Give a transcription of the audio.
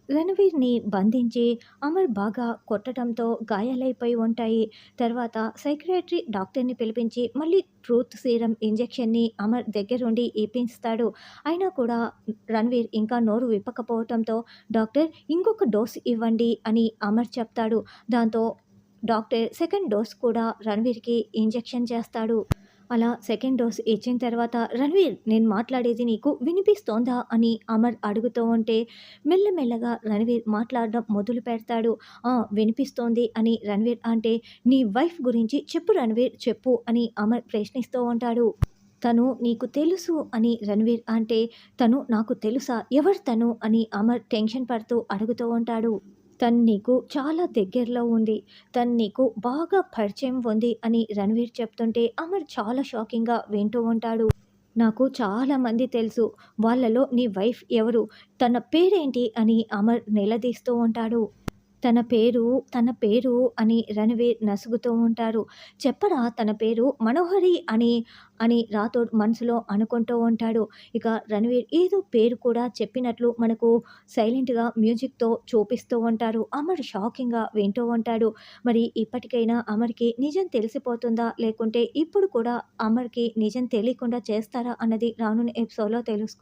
రణవీర్‌ని బంధించి అమర్ బాగా కొట్టడంతో గాయాలైపోయి ఉంటాయి. తర్వాత సైకియాట్రీ డాక్టర్‌ని పిలిపించి మళ్ళీ ట్రూత్ సీరమ్ ఇంజెక్షన్‌ని అమర్ దగ్గరుండి ఏపిస్తాడు. అయినా కూడా రణవీర్ ఇంకా నోరు విప్పకపోవటంతో డాక్టర్ ఇంకొక డోస్ ఇవ్వండి అని అమర్ చెప్తాడు. దాంతో డాక్టర్ సెకండ్ డోస్ కూడా రణవీర్‌కి ఇంజెక్షన్ చేస్తాడు. అలా సెకండ్ డోస్ ఇచ్చిన తర్వాత "రణ్వీర్ నేను మాట్లాడేది నీకు వినిపిస్తోందా?" అని అమర్ అడుగుతూ ఉంటే మెల్లమెల్లగా రణవీర్ మాట్లాడడం మొదలుపెడతాడు. "ఆ! వినిపిస్తోంది" అని రణవీర్ అంటే "నీ వైఫ్ గురించి చెప్పు రణవీర్ చెప్పు" అని అమర్ ప్రశ్నిస్తూ ఉంటాడు. "తను నీకు తెలుసు" అని రణవీర్ అంటే "తను నాకు తెలుసా? ఎవరు తను?" అని అమర్ టెన్షన్ పడుతూ అడుగుతూ ఉంటాడు. "తను నీకు చాలా దగ్గరలో ఉంది. తను నీకు బాగా పరిచయం ఉంది" అని రణవీర్ చెప్తుంటే అమర్ చాలా షాకింగ్‌గా వింటూ ఉంటాడు. "నాకు చాలామంది తెలుసు. వాళ్ళలో నీ వైఫ్ ఎవరు? తన పేరేంటి?" అని అమర్ నిలదీస్తూ ఉంటాడు. తన పేరు" అని రణవీర్ నసుగుతూ ఉంటారు. "చెప్పరా తన పేరు మనోహరి" అని రాథోడ్ మనసులో అనుకుంటూ ఉంటాడు. ఇక రణవీర్ ఏదో పేరు కూడా చెప్పినట్లు మనకు సైలెంట్‌గా మ్యూజిక్‌తో చూపిస్తూ ఉంటారు. అమర్ షాకింగ్‌గా వింటూ ఉంటాడు. మరి ఇప్పటికైనా అమర్‌కి నిజం తెలిసిపోతుందా? లేకుంటే ఇప్పుడు కూడా అమర్‌కి నిజం తెలియకుండా చేస్తారా? అన్నది రానున్న ఎపిసోడ్‌లో తెలుసుకుందాం.